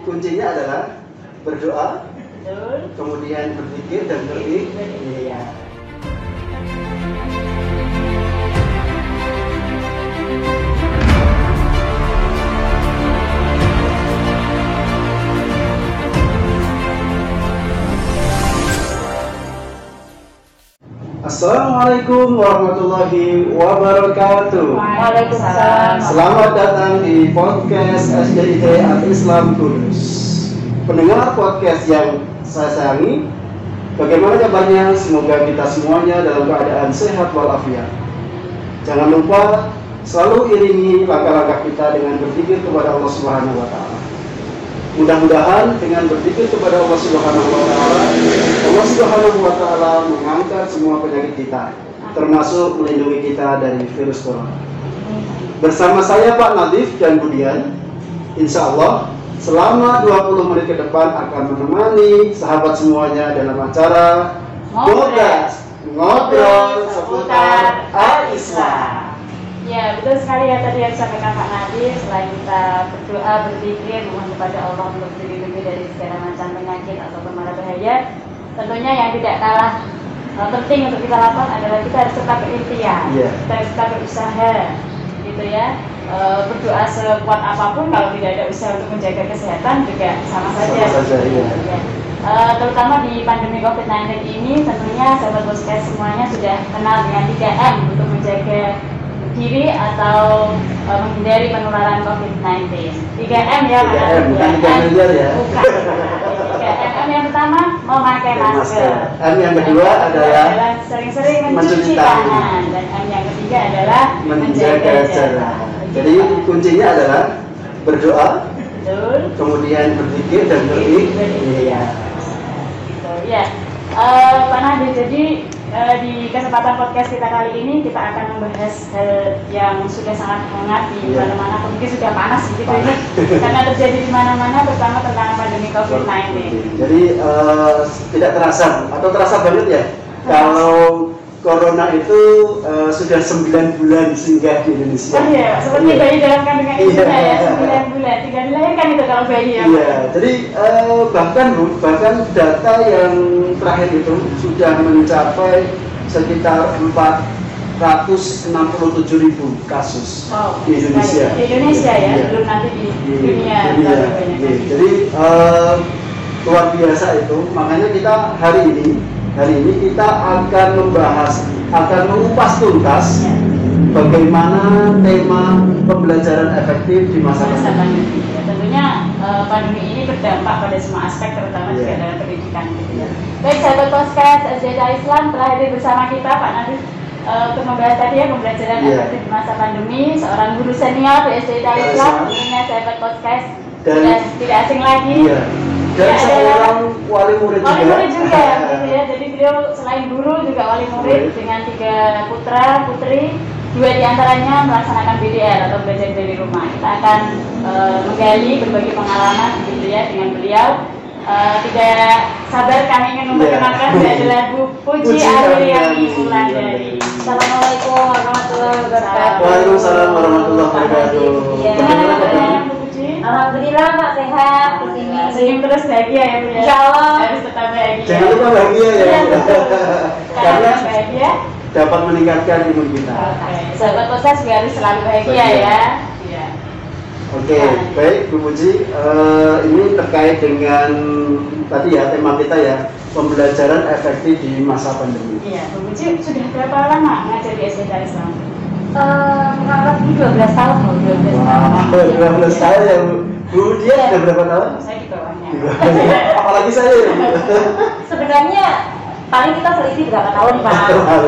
Kuncinya adalah berdoa, Betul. kemudian berzikir dan berikhtiar. Iya. Assalamualaikum warahmatullahi wabarakatuh. Waalaikumsalam. Selamat datang di podcast SDIT Al-Islam Kudus. Pendengar podcast yang saya sayangi, bagaimana kabarnya? Semoga kita semuanya dalam keadaan sehat walafiat. Jangan lupa selalu iringi langkah-langkah kita dengan berzikir kepada Allah Subhanahu wa taala. Mudah-mudahan dengan berzikir kepada Allah Subhanahu wa taala, Allah Subhanahu wa taala mengangkat semua penyakit kita, termasuk melindungi kita dari virus corona. Bersama saya Pak Nadif dan Budian, insya Allah selama 20 menit ke depan akan menemani sahabat semuanya dalam acara Ngobrol seputar Al-Islam. Ya, betul sekali ya tadi yang disampaikan Pak Nadif. Selain kita berdoa, berzikir, memohon kepada Allah untuk dilindungi dari segala macam penyakit atau mara bahaya, tentunya yang tidak kalah penting untuk kita lakukan adalah kita harus tetap berikhtiar, kita harus tetap berusaha, gitu ya. Berdoa sekuat apapun kalau tidak ada usaha untuk menjaga kesehatan juga sama saja. Ya. Terutama di pandemi COVID-19 ini, tentunya sahabat podcast semuanya sudah kenal dengan 3M untuk menjaga diri atau menghindari penularan COVID-19. 3M ya, 3M, bukan 3 miliar ya. Bukan. 3M yang pertama memakai masker. M yang kedua adalah sering-sering mencuci tangan. Dan M yang ketiga adalah menjaga jarak. Jadi kuncinya adalah berdoa, betul, kemudian berzikir dan berikhtiar. Gitu ya. Pak Nadif, jadi di kesempatan podcast kita kali ini kita akan membahas hal yang sudah sangat hangat di mana-mana, mungkin sudah panas gitu ini karena terjadi di mana-mana, terutama tentang pandemi COVID-19. Jadi tidak terasa atau terasa banget ya kalau corona itu sudah 9 bulan singgah di Indonesia. Oh iya, seperti bayi dalam kandungan ibunya ya, 9 bulan, tinggal dilahirkan itu kalau bayi ya. Iya, jadi bahkan data yang terakhir itu sudah mencapai sekitar 467.000 kasus di Indonesia. Di Indonesia ya, belum nanti di dunia. Jadi luar biasa itu, makanya kita hari ini kita akan mengupas tuntas bagaimana tema pembelajaran efektif di masa pandemi. Ya, tentunya pandemi ini berdampak pada semua aspek, terutama juga dalam pendidikan. Gitu ya. Baik, sahabat podcast SDIT Islam telah hadir bersama kita Pak Nadif untuk membahas tadi ya pembelajaran efektif di masa pandemi. Seorang guru senior di SDIT Islam, tentunya sahabat podcast dan tidak asing lagi. Dan seorang wali murid juga, gitu ya. Jadi beliau selain guru juga wali murid dengan 3 putra putri, 2 diantaranya melaksanakan BDR atau belajar dari rumah. Kita akan menggali berbagai pengalaman gitu ya dengan beliau. Tidak sabar kami ingin memperkenalkan adalah Bu Puji Aryani Wulandari. Assalamualaikum warahmatullahi wabarakatuh. Waalaikumsalam warahmatullahi wabarakatuh. Bagaimana keadaan Bu Puji? Alhamdulillah Pak sehat di sini. Senyum terus, bahagia ya Bu ya. Insya Allah. Harus tetap bahagia. Jangan lupa bahagia ya. Karena bahagia dapat meningkatkan imun kita. Sahabat podcast juga harus selalu bahagia ya. Oke, baik Bu Puji, ini terkait dengan tadi ya tema kita ya, pembelajaran efektif di masa pandemi. Iya, Bu Puji sudah berapa lama mengajar di SDIT Islam? Kurang lebih 12 tahun. 12 tahun ya Bu. Dia sudah berapa tahun? Saya di bawahnya. Apalagi saya ya. Sebenarnya paling kita selisih berapa tahun Pak.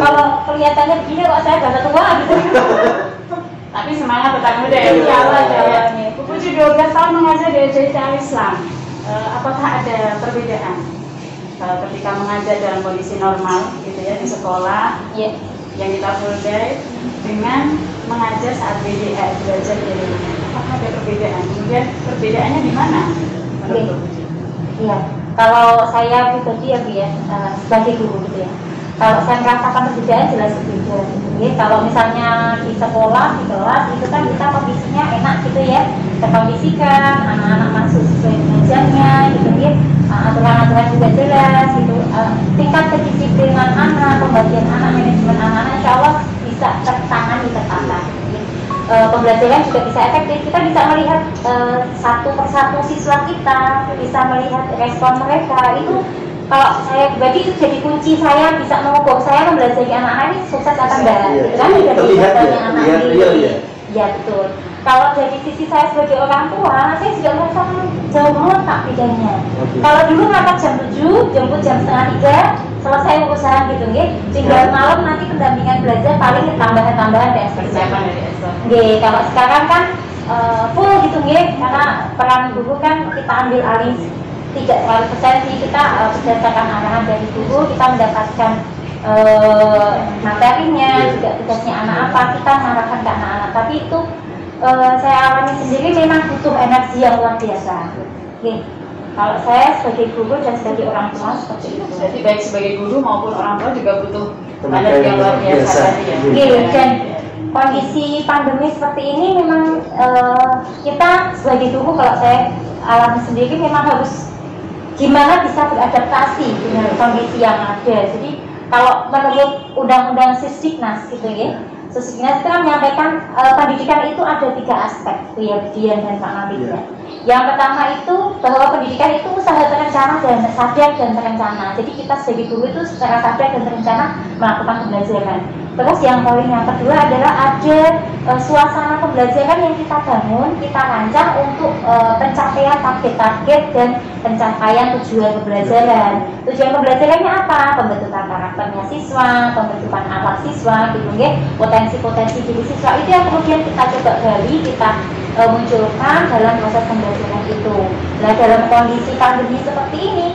Kalau kelihatannya begini kok saya bahasa tua gitu. Tapi semangat tetap muda ya. Insya Allah jalannya. Bu Puji 12 tahun mengajar di SDIT Islam. Apakah ada perbedaan ketika mengajar dalam kondisi normal gitu ya di sekolah yang kita full day dengan mengajar saat BDR, belajar di rumah? Apakah ada perbedaan? Kemudian perbedaannya di mana? Menurut Bu Puji? Iya. Kalau saya pribadi ya Bu ya, sebagai guru gitu ya. Kalau saya merasakan perbedaan jelas berbeda gitu ya. Kalau misalnya di sekolah, di kelas itu kan kita kondisinya enak gitu ya, terkondisikan, anak-anak masuk sesuai dengan juga jelas gitu. Tingkat kedisiplinan anak, pembagian anak, manajemen anak-anak insya Allah bisa tertangani tertata. Pembelajaran juga bisa efektif. Kita bisa melihat satu persatu siswa kita, bisa melihat respon mereka. Itu kalau saya pribadi itu jadi kunci saya bisa mengukur saya mempelajari anak-anak ini sukses atau enggak. Gitu kan dari terlihat ya. Ya betul. Kalau dari sisi saya sebagai orang tua, saya juga merasa jauh meletak bedanya. Kalau dulu ngangkat jam 7, jemput jam setengah 3, selesai urusan gitu nggih. Tinggal malam nanti pendampingan belajar paling tambahan-tambahan dan persiapan dari esok. Nggih, kalau sekarang kan full gitu nggih, karena peran guru kan kita ambil alih tidak 100% sih, kita berdasarkan arahan dari guru kita mendapatkan materinya, juga tugasnya anak apa, kita mengarahkan ke anak-anak. Tapi itu saya alami sendiri memang butuh energi yang luar biasa. Oke, kalau saya sebagai guru dan sebagai orang tua seperti itu. Jadi baik sebagai guru maupun orang tua juga butuh energi yang luar biasa tadi ya. Oke, dan kondisi pandemi seperti ini memang kita sebagai guru, kalau saya alami sendiri memang harus gimana bisa beradaptasi dengan kondisi yang ada. Jadi kalau menurut Undang-Undang Sisdiknas gitu ya, Sisdiknas itu kan menyampaikan pendidikan itu ada 3 aspek, itu ya Dian dan Pak Nabi. Yang pertama itu bahwa pendidikan itu usaha terencana dan sadar dan terencana. Jadi kita sebagai guru itu secara sadar dan terencana melakukan pembelajaran. Terus yang poin yang kedua adalah ada suasana pembelajaran yang kita bangun, kita rancang untuk pencapaian target-target dan pencapaian tujuan pembelajaran. Tujuan pembelajarannya apa? Pembentukan karakternya siswa, pembentukan alat siswa, gitu ya. Potensi-potensi diri siswa itu yang kemudian kita coba gali, kita munculkan dalam proses pembelajaran itu. Nah, dalam kondisi pandemi seperti ini,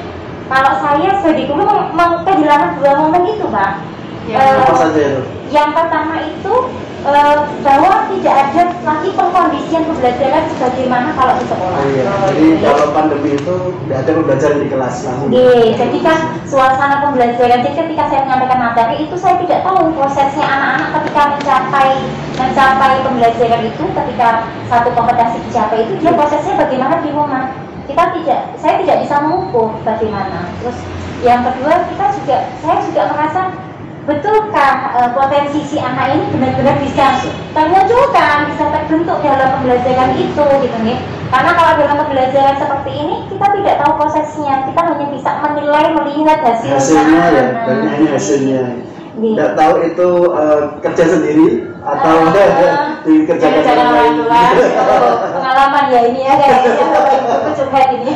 kalau saya sebagai guru mau kehilangan 2 momen itu, Pak. Apa saja itu? Yang pertama itu bahwa tidak ada lagi pengkondisian pembelajaran sebagaimana kalau di sekolah. Jadi kalau pandemi itu tidak ada pembelajaran di kelas langsung. Jadi kan suasana pembelajaran. Jadi ketika saya menyampaikan materi itu saya tidak tahu prosesnya anak-anak ketika mencapai pembelajaran itu, ketika satu kompetensi dicapai itu dia prosesnya bagaimana di rumah. Saya tidak bisa mengukur bagaimana. Terus yang kedua saya juga merasa betulkah potensi si anak ini benar-benar bisa termunculkan, bisa terbentuk dalam pembelajaran itu gitu nih. Karena kalau dalam pembelajaran seperti ini kita tidak tahu prosesnya, kita hanya bisa menilai, melihat hasilnya ya, dan hanya hasilnya. Tidak tahu itu kerja sendiri atau dikerjakan orang lain. Pengalaman ya ini ya, kayaknya itu curhat ini.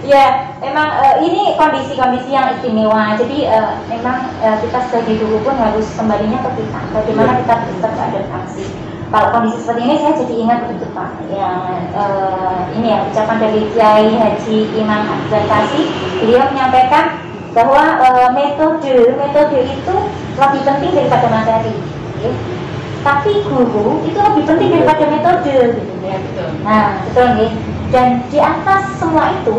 Ya, memang ini kondisi-kondisi yang istimewa. Jadi memang kita sebagai guru pun harus kembalinya ke kita. Bagaimana kita bisa beradaptasi. Kalau kondisi seperti ini saya jadi ingat begitu Pak. Yang ini ya ucapan dari Kiai Haji Imam Abdul Kasih. Beliau menyampaikan bahwa metode itu lebih penting daripada materi. Ya. Tapi guru itu lebih penting daripada metode. Gitu, ya. Nah, betul nih. Dan di atas semua itu,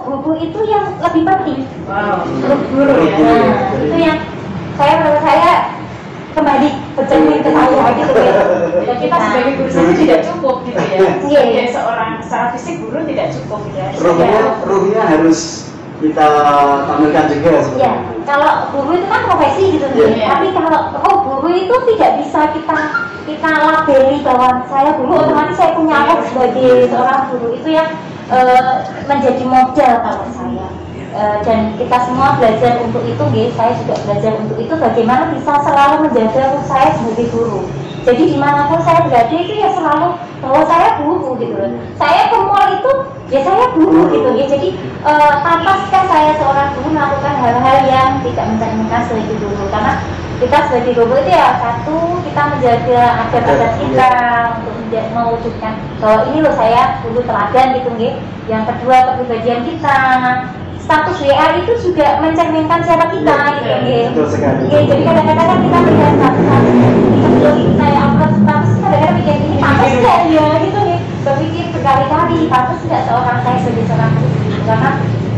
guru itu yang lebih penting. Guru ya. Nah, itu yang menurut saya kembali bercermin ke saya gitu ya. Dan kita sebagai guru saja tidak cukup gitu ya. Sebagai seorang secara fisik guru tidak cukup gitu ya. Ruhnya harus kita tampilkan juga. Ya, kalau guru itu kan profesi gitu nih. Tapi kalau guru itu tidak bisa kita labeli bahwa saya guru, otomatis saya punya apa sebagai seorang guru itu yang menjadi modal kalau saya. Dan kita semua belajar untuk itu, saya juga belajar untuk itu, bagaimana bisa selalu menjaga saya sebagai guru. Jadi dimanapun saya berada itu ya selalu bahwa saya guru gitu loh. Saya ke mall itu ya saya guru gitu ya. Jadi pantaskah saya seorang guru melakukan hal-hal yang tidak mencerminkan sebagai guru? Karena kita sebagai guru itu ya satu, kita menjaga adat-adat kita untuk mewujudkan bahwa ini loh saya guru teladan gitu nggih. Yang kedua, kepribadian kita. Status WA itu juga mencerminkan siapa kita gitu nggih. Jadi kadang-kadang kan kita melihat status sebelum saya upload status kadang-kadang mikir ini pantas nggak ya gitu nih. Berpikir berkali-kali pantas nggak seorang saya sebagai seorang guru, karena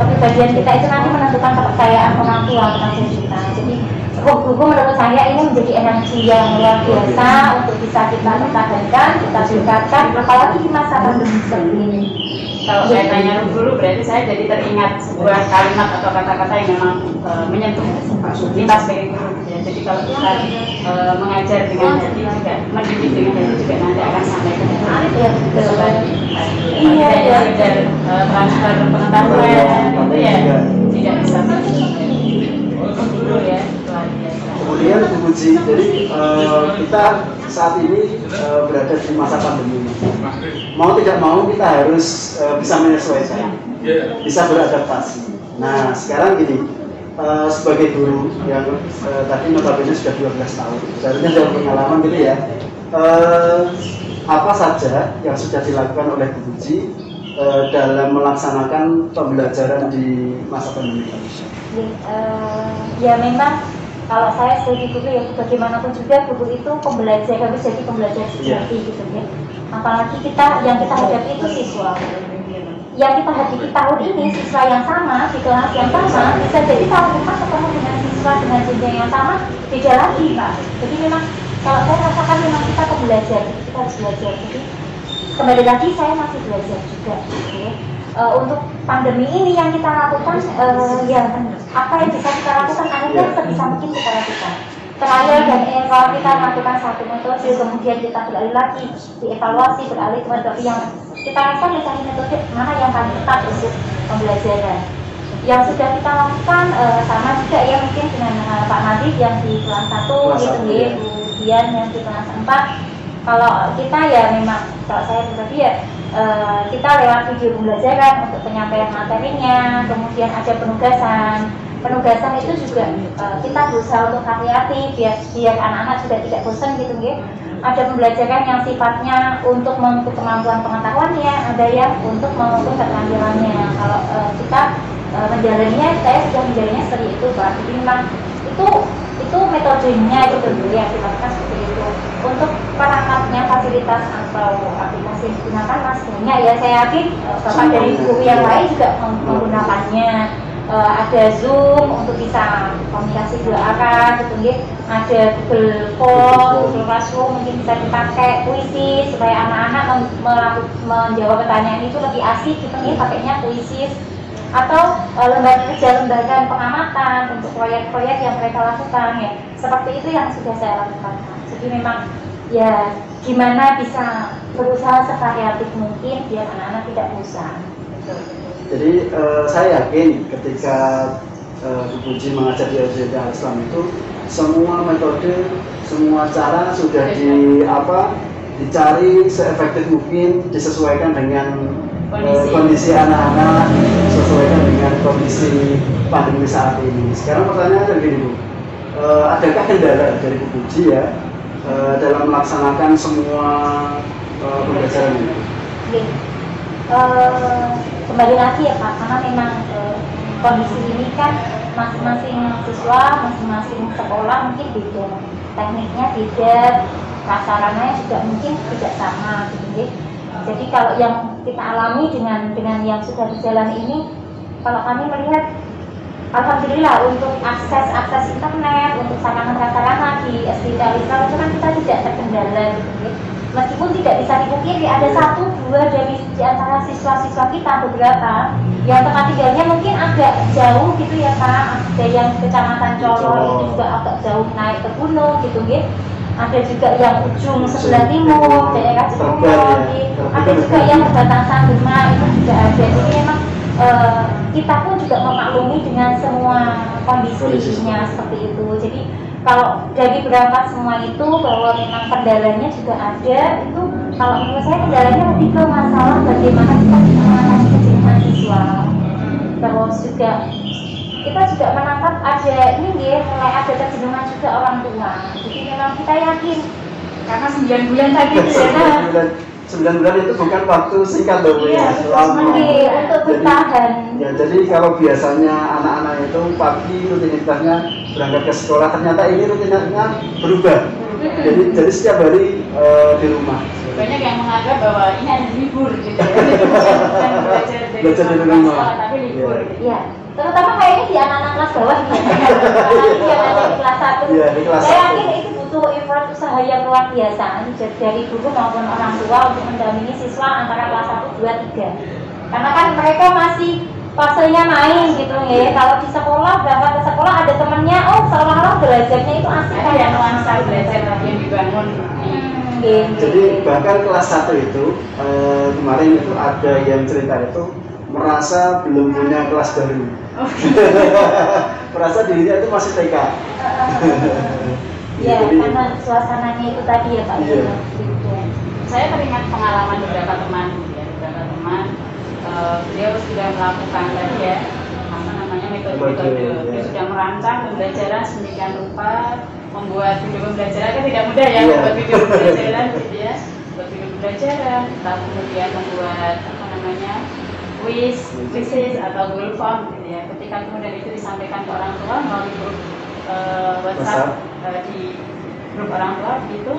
kepribadian kita itu nanti menentukan kepercayaan orang tua kepada kita. Jadi buku menurut saya ini menjadi energi yang luar biasa untuk bisa kita pertahankan, kita tingkatkan, apalagi di masa pandemi seperti ini. Kalau saya tanya dulu, berarti saya jadi teringat sebuah kalimat atau kata-kata yang memang menyentuh kita sebagai guru. Ya. Jadi kalau kita mengajar dengan hati juga, mendidik dengan hati juga nanti akan sampai ke Iya, ya. Transfer pengetahuan itu ya tidak bisa ya. Kemudian Bu Puji, jadi kita saat ini berada di masa pandemi. Mau tidak mau kita harus bisa menyesuaikan, bisa beradaptasi. Nah sekarang gini, sebagai guru yang tadi notabene sudah 12 tahun, seharusnya sudah pengalaman gitu ya. Apa saja yang sudah dilakukan oleh Bu Puji dalam melaksanakan pembelajaran di masa pandemi? Ya memang kalau saya sebagai guru ya bagaimanapun juga guru itu pembelajar, harus jadi pembelajar sejati gitu ya. Apalagi yang kita hadapi itu siswa. Yang kita hadapi tahun ini siswa yang sama di kelas yang sama, bisa jadi tahun depan ketemu dengan siswa dengan jenjang yang sama beda lagi Pak. Jadi memang kalau saya rasakan memang kita pembelajar, kita harus belajar. Jadi kembali lagi saya masih belajar juga gitu ya. Untuk pandemi ini yang kita lakukan, apa yang bisa kita lakukan akhirnya sebisa mungkin kita lakukan. Trial dan error, kita melakukan satu metode, kemudian kita beralih lagi, dievaluasi, beralih ke metode yang kita rasa mencari metode mana yang paling tepat untuk pembelajaran. Yang sudah kita lakukan sama juga ya mungkin dengan Pak Nadif yang di kelas 1 gitu ya, kemudian yang di kelas 4. Kalau kita ya memang, kalau saya pribadi ya kita lewat video pembelajaran untuk penyampaian materinya, kemudian ada penugasan. Penugasan itu juga kita berusaha untuk variatif biar anak-anak juga tidak bosan gitu ya. Ada pembelajaran yang sifatnya untuk mengukur kemampuan pengetahuannya, ada yang untuk mengukur keterampilannya. Kalau kita menjalannya, saya sudah menjalannya seperti itu Pak. Jadi memang itu metodenya itu dulu yang dilakukan seperti itu. Untuk perangkatnya, fasilitas atau aplikasi yang digunakan mas banyak ya, saya yakin Bapak dari guru yang lain juga menggunakannya. Ada Zoom untuk bisa komunikasi dua arah gitu ya. Ada Google Form, Google Classroom mungkin bisa dipakai, puisi supaya anak-anak menjawab pertanyaan itu lebih asik gitu ya, pakainya puisi. Atau lembaga pengamatan untuk proyek-proyek yang mereka lakukan ya. Seperti itu yang sudah saya lakukan. Jadi memang ya gimana bisa berusaha sevariatif mungkin biar anak-anak tidak bosan. Jadi saya yakin ketika Bu Puji mengajar di SD Al-Islam itu semua metode, semua cara sudah dicari seefektif mungkin, disesuaikan dengan kondisi anak-anak, sesuaikan dengan kondisi pandemi saat ini. Sekarang pertanyaannya begini Bu, adakah kendala dari Bu Puji ya dalam melaksanakan semua pembelajaran ini? Kembali lagi ya Pak, karena memang kondisi ini kan masing-masing siswa, masing-masing sekolah mungkin beda, tekniknya beda, prasarananya juga mungkin tidak sama gitu ya. Jadi kalau yang kita alami dengan yang sudah berjalan ini, kalau kami melihat alhamdulillah untuk akses internet, untuk sarana-prasarana di SD Al-Islam itu kan kita tidak terkendala gitu ya. Meskipun tidak bisa dipungkiri ada 1-2 dari di antara siswa-siswa kita beberapa yang tempat tinggalnya mungkin agak jauh gitu ya Pak. Ada yang Kecamatan Colo itu juga agak jauh naik ke gunung gitu ya. Ada juga yang ujung sebelah timur daerah Cirebon, ada juga yang perbatasan Demak itu juga ada. Jadi memang kita pun juga memaklumi dengan semua kondisinya seperti itu. Jadi kalau dari berangkat semua itu bahwa memang kendalanya juga ada, itu kalau menurut saya kendalanya lebih ke masalah bagaimana kita bisa mengatasi kejenuhan siswa. Terus juga kita juga menangkap ada ini ya, mulai ada kejenuhan juga orang tua. Jadi memang kita yakin karena 9 bulan tadi itu ya. 9 bulan itu bukan waktu singkat loh ya, lama. Untuk bertahan. Jadi kalau biasanya anak-anak itu pagi rutinitasnya berangkat ke sekolah, ternyata ini rutinitasnya berubah. Jadi setiap hari di rumah. Banyak yang menganggap bahwa ini ada libur gitu. Bukan belajar di rumah. Tapi libur. Ya. terutama kayaknya di anak-anak kelas bawah nih ya. Apalagi yang ada di kelas 1. Iya, di kelas Saya 1. yakin itu butuh effort usaha yang luar biasa dari guru maupun orang tua untuk mendampingi siswa antara kelas 1, 2, 3. Karena kan mereka masih fasenya main gitu ya. Kalau di sekolah, berangkat ke sekolah ada temennya, oh seolah-olah belajarnya itu asik Ada yang nuansa belajar yang dibangun. Jadi bahkan kelas 1 itu kemarin itu ada yang cerita itu merasa belum punya kelas baru. Merasa dirinya itu masih TK. Ya, Jadi, karena suasananya itu tadi ya Pak. Iya. Saya teringat pengalaman beberapa teman, beliau sudah melakukan tadi ya, apa namanya metode-metode, dia sudah merancang pembelajaran sedemikian rupa, membuat video pembelajaran kan tidak mudah ya, membuat video pembelajaran gitu ya, membuat video pembelajaran, lalu kemudian membuat apa namanya quizzes atau Google Form gitu ya. Ketika kemudian itu disampaikan ke orang tua melalui grup WhatsApp di grup orang tua gitu,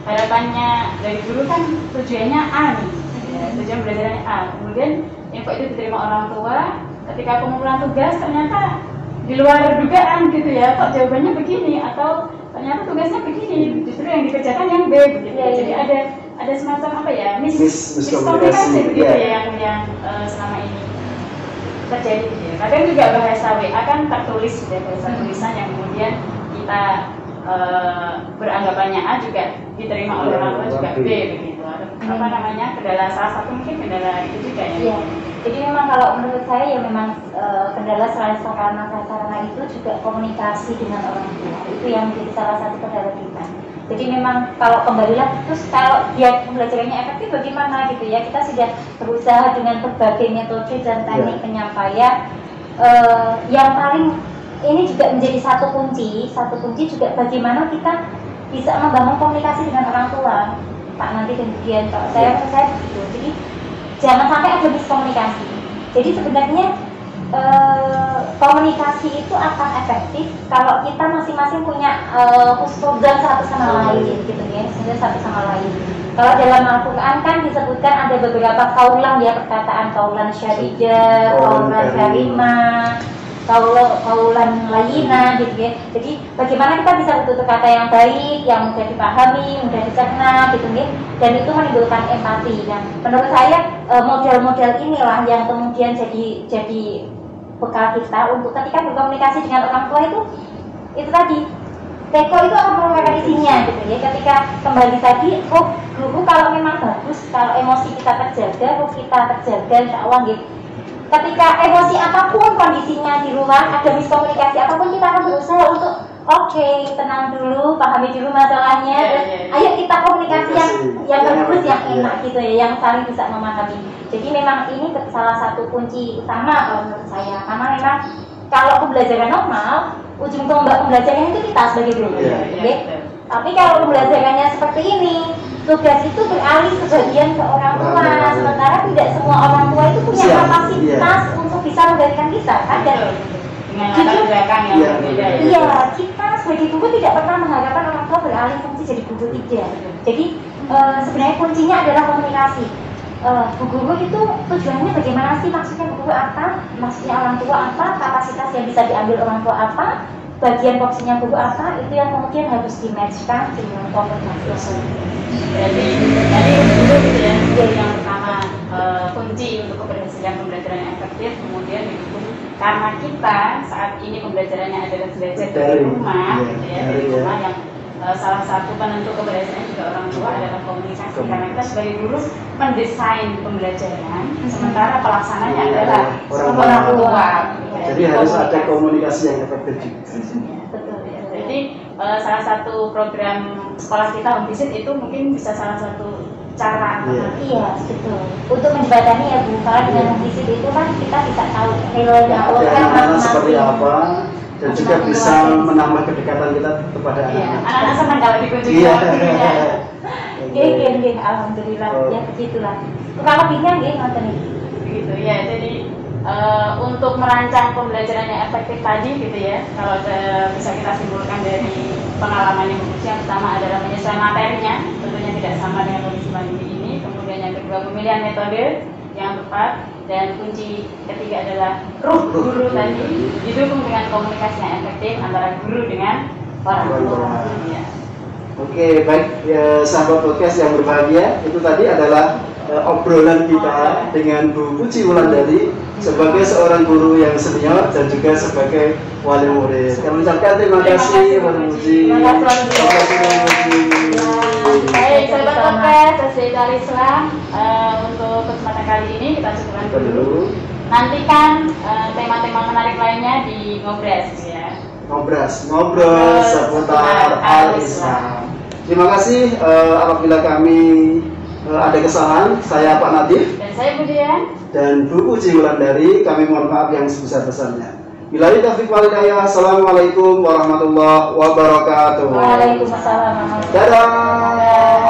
harapannya dari dulu kan tujuannya A nih, ya, tujuan belajarnya A. Kemudian info itu diterima orang tua, ketika pengumpulan tugas ternyata di luar dugaan gitu ya, kok jawabannya begini atau ternyata tugasnya begini, justru yang dikerjakan yang B begitu. Ya, jadi ada semacam apa ya, miskomunikasi begitu ya yang selama ini terjadi gitu ya. Kadang juga bahasa WA kan tertulis gitu ya, bahasa tulisan yang kemudian kita beranggapannya A juga diterima oleh orang tua juga B begitu. Apa namanya, kendala salah satu mungkin kendala itu juga ya. Iya. Jadi memang kalau menurut saya ya memang kendala selain sarana itu juga komunikasi dengan orang tua. Itu yang menjadi salah satu kendala kita. Jadi memang kalau kembali lagi terus kalau dia pembelajarannya efektif bagaimana gitu ya, kita sudah berusaha dengan berbagai metode dan teknik penyampaian. Yang paling ini juga menjadi satu kunci juga bagaimana kita bisa membangun komunikasi dengan orang tua. Pak, nanti kemudian kalau saya begitu. Jadi jangan sampai ada miskomunikasi. Jadi sebenarnya komunikasi itu akan efektif kalau kita masing-masing punya husnuzan satu sama lain gitu ya, satu sama lain. Kalau dalam Al-Quran kan disebutkan ada beberapa kaulan ya, perkataan kaulan syaridah, kaulan karimah, kaulan layina gitu ya. Jadi bagaimana kita bisa bertutur kata yang baik, yang mudah dipahami, mudah dicerna gitu ya. Dan itu menimbulkan empati. Dan menurut saya model-model inilah yang kemudian jadi bekal kita untuk ketika berkomunikasi dengan orang tua itu tadi. Teko itu akan merupakan isinya gitu ya. Ketika kembali tadi, guru kalau memang bagus, kalau emosi kita terjaga, kita terjaga, insya Allah gitu. Ketika emosi apapun kondisinya di rumah, ada miskomunikasi apapun, kita akan berusaha untuk oke, tenang dulu, pahami dulu masalahnya, ayo kita komunikasi yang bagus, yang enak gitu ya, yang saling bisa memahami. Jadi memang ini salah satu kunci utama kalau menurut saya, karena memang kalau pembelajaran normal, ujung tombak pembelajarannya itu kita sebagai guru. Tapi kalau pembelajarannya seperti ini, tugas itu beralih sebagian ke orang tua, sementara tidak semua orang tua itu punya kapasitas untuk bisa menggantikan kita kan. Dan jujur, iya, kita sebagai guru tidak pernah mengharapkan orang tua beralih fungsi jadi guru, tidak. Jadi sebenarnya kuncinya adalah komunikasi. Bu guru itu tujuannya bagaimana sih, maksudnya bu guru apa, maksudnya orang tua apa, kapasitas yang bisa diambil orang tua apa, bagian porsinya guru apa, itu yang kemudian harus di-matchkan dengan komunikasi. Jadi dulu gitu ya, yang pertama kunci untuk keberhasilan pembelajaran yang efektif, kemudian didukung karena kita saat ini pembelajarannya adalah belajar dari rumah, gitu ya, dari rumah yang salah satu penentu keberhasilan juga orang tua adalah komunikasi, karena kita sebagai guru mendesain pembelajaran, sementara pelaksananya adalah orang tua. Jadi harus ada komunikasi yang efektif juga. Betul. Jadi salah satu program sekolah kita home visit itu mungkin bisa salah satu cara. Iya, betul. Untuk menjembatani ya Bu, karena dengan home visit itu kan kita bisa tahu nilainya anak-anak seperti apa, dan juga bisa menambah kedekatan kita kepada anak-anak. Anak-anak senang kalau dikunjungi. Gih, alhamdulillah ya begitulah. Kurang lebihnya nggih ngoten iki. Begitu ya. Jadi untuk merancang pembelajaran yang efektif tadi gitu ya, kalau bisa kita simpulkan dari pengalaman yang pertama adalah menyesuaikan materinya, tentunya tidak sama dengan kondisi pandemi ini. Kemudian yang kedua pemilihan metode, yang tepat, dan kunci ketiga adalah ruh guru tadi, didukung dengan komunikasi yang efektif antara guru dengan orang tua. Ya. Oke, baik ya, sahabat podcast yang berbahagia, itu tadi adalah obrolan kita dengan Bu Puji Wulandari sebagai seorang guru yang senior dan juga sebagai wali murid. Kami ucapkan terima kasih Bu Puji. Terima kasih Bu Puji. Baik, sahabat podcast Asyidatul Islam, untuk kesempatan kali ini kita cukupkan dulu. Nantikan tema-tema menarik lainnya di Ngobras ya. Ngobrol seputar Al-Islam. Terima kasih. Apabila kami ada kesalahan, saya Pak Nadif Dan saya Budian. dan Bu Puji Wulandari, kami mohon maaf yang sebesar-besarnya. Billahi taufiq wal hidayah. Assalamualaikum warahmatullahi wabarakatuh. Waalaikumsalam warahmatullahi Dadah.